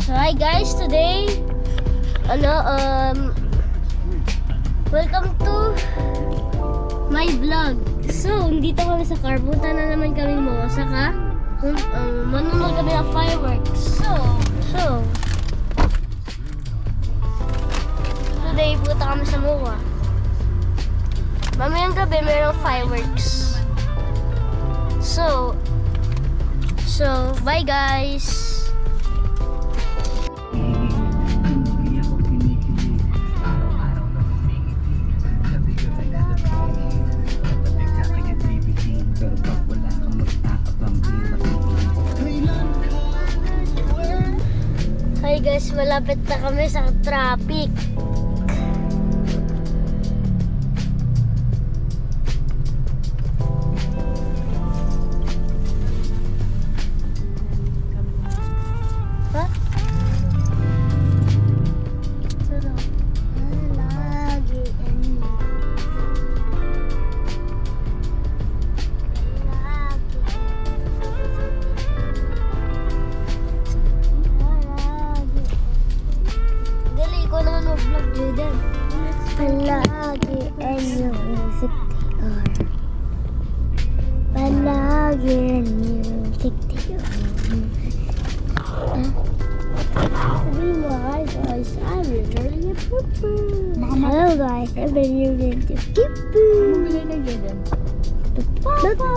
So hi guys, today welcome to my vlog. So, dito kami sa car. Punta na naman kami mo saka manonood kami ng fireworks. So today punta kami sa MOA. Mamayang gabi mayroong fireworks. So bye guys. Hi guys, malapit na kami sa traffic. Palagi ang music TR. Palagi ang music TR. Sabihin mo, hi guys, I'm learning a pooper. Hello guys, I'm learning to pooper. Bumili na ganyan. Papa!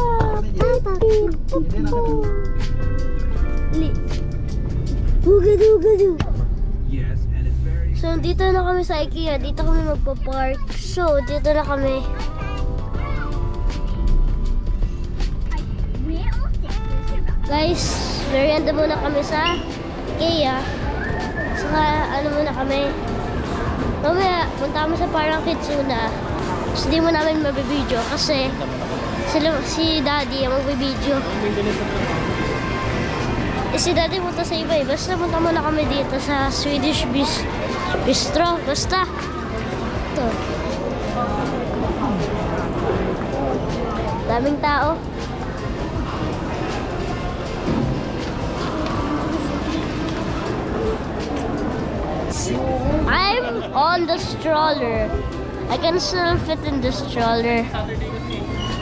Ugadu! So, dito na kami sa IKEA. Dito kami magpa-park. So, dito na kami. Guys, merienda muna kami sa IKEA. Saka, muna kami. Mamaya, punta kami sa parang Kitsuna. So, di mo namin mabibideo kasi si Daddy ang magbibideo. Si Daddy punta sa iba eh. Basta punta muna kami dito sa Swedish Bistro. Basta. Ito. Daming tao. I'm on the stroller. I can still fit in the stroller.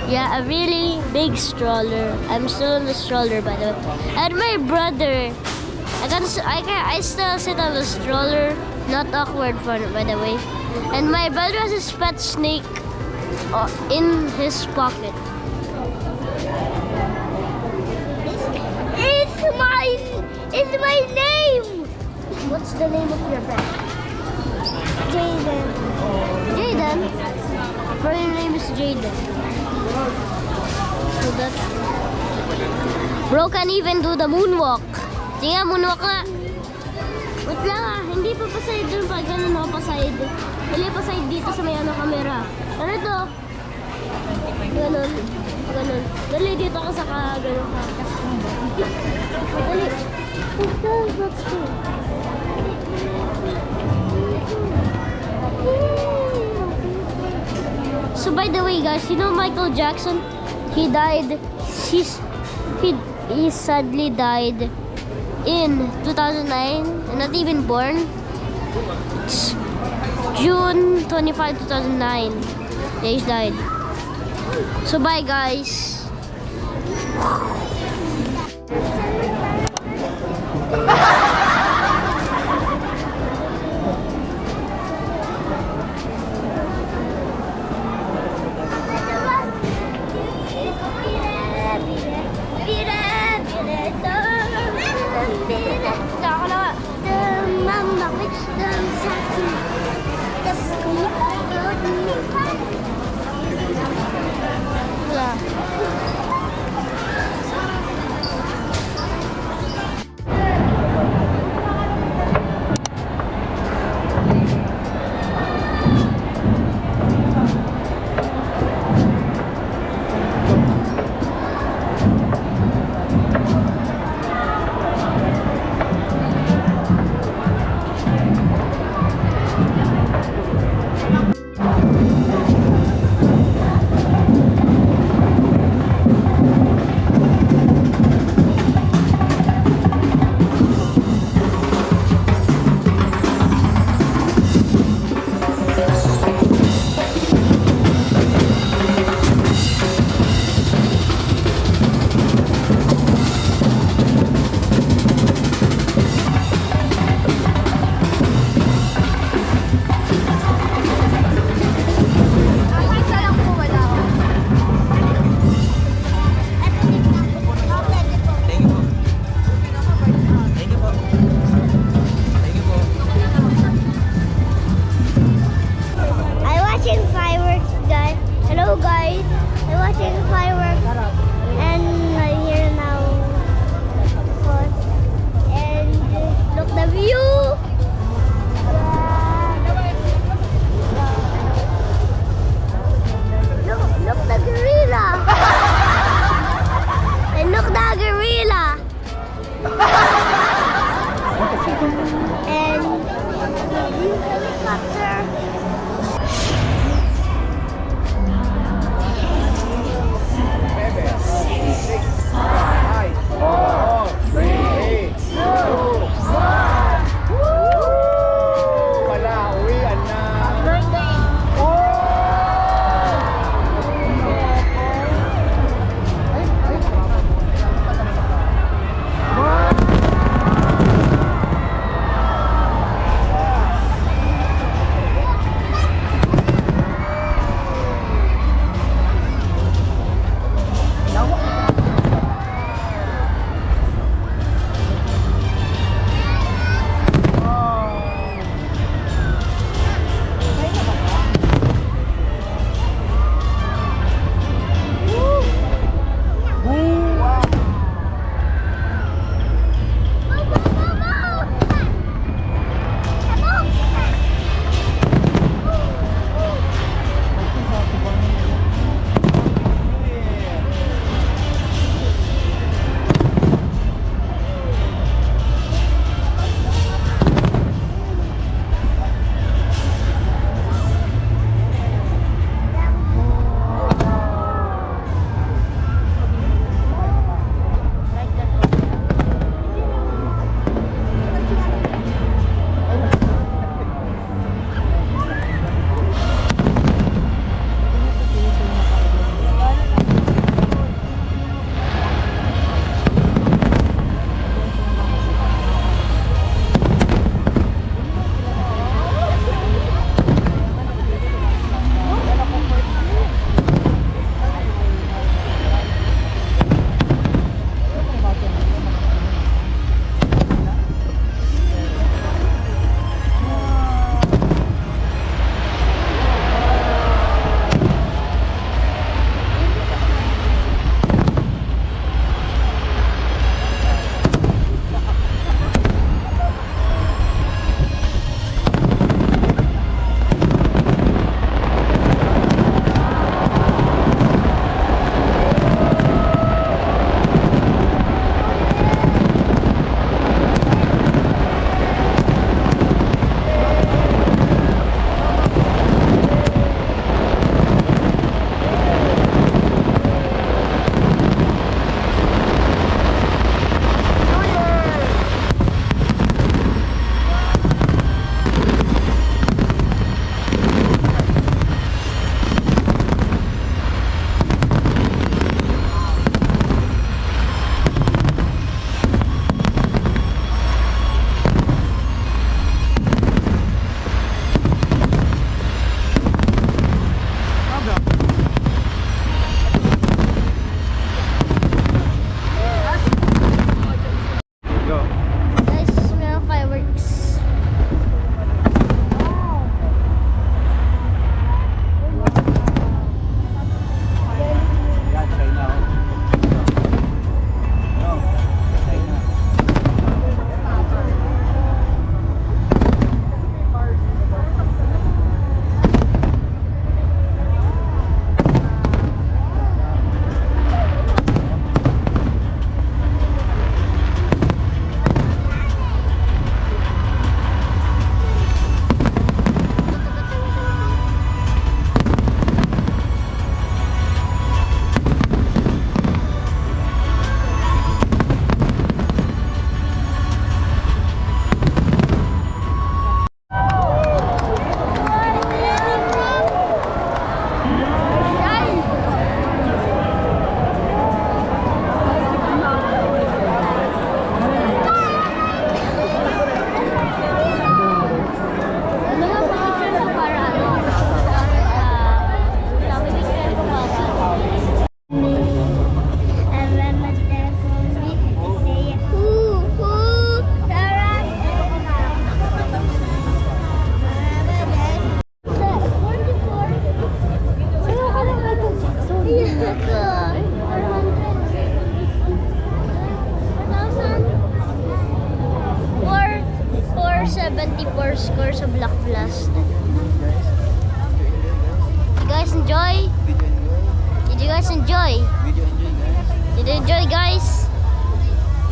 Yeah, a really big stroller. I'm still in the stroller, by the way. And my brother, I still sit on the stroller. Not awkward for it, by the way. And my brother has his pet snake in his pocket. It's my name. What's the name of your pet? Jaden. Jaden. My name is Jaden. So that's... Bro can even do the moonwalk. Tingnan, moonwalk na. Wait lang hindi pa paside dun pag ganun ako paside. Hindi paside dito sa may camera. Ano to? Ganun. Dali dito ka sa ganun ka. Dali. That's true. So by the way guys, you know Michael Jackson? He died. He sadly died in 2009. Not even born. It's June 25, 2009. Yeah, he died. So bye guys. 74 score sa Block Blast. Guys, You guys enjoy? video enjoy. Did you guys enjoy? Video enjoy, guys. Did you enjoy, guys?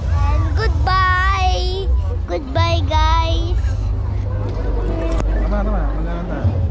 And goodbye! Goodbye, guys! Tama, maganda na.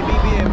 BBM.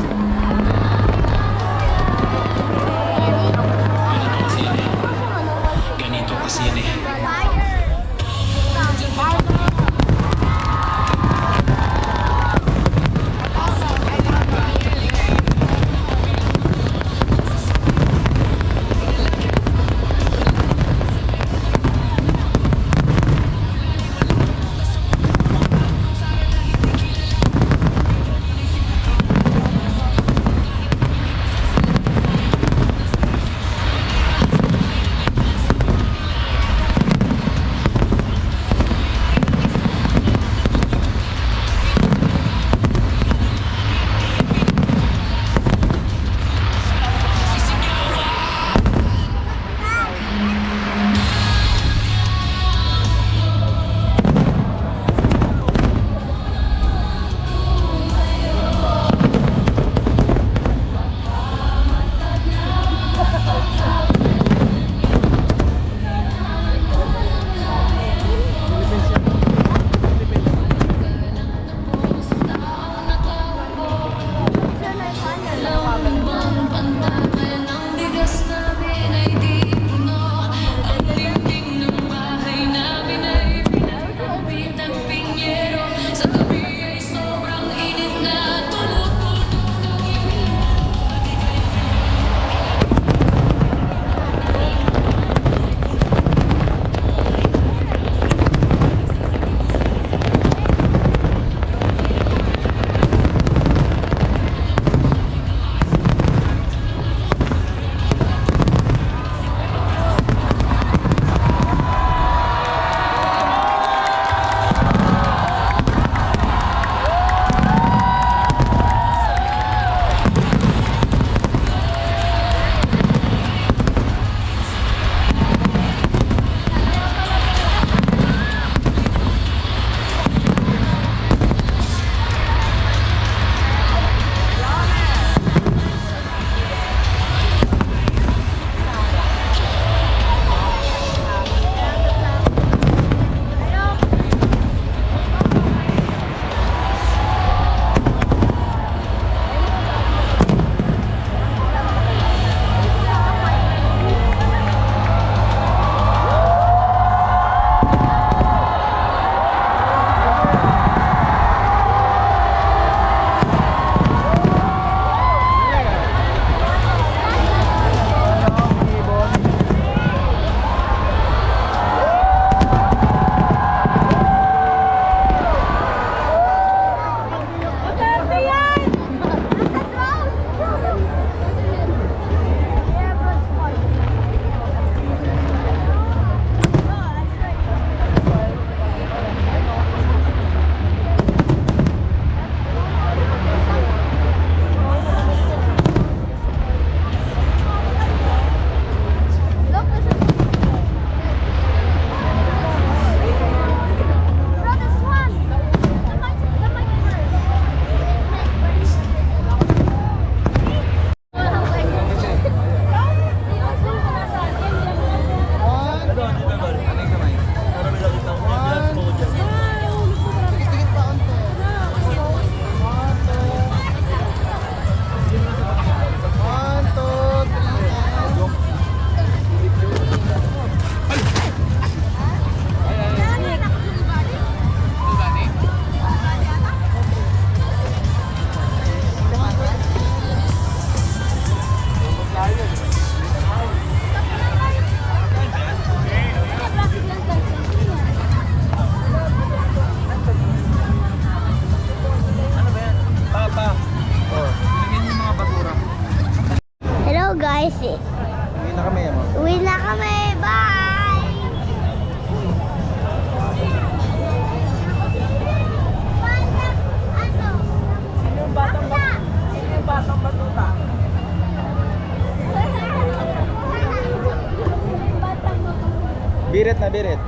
Birit na birit.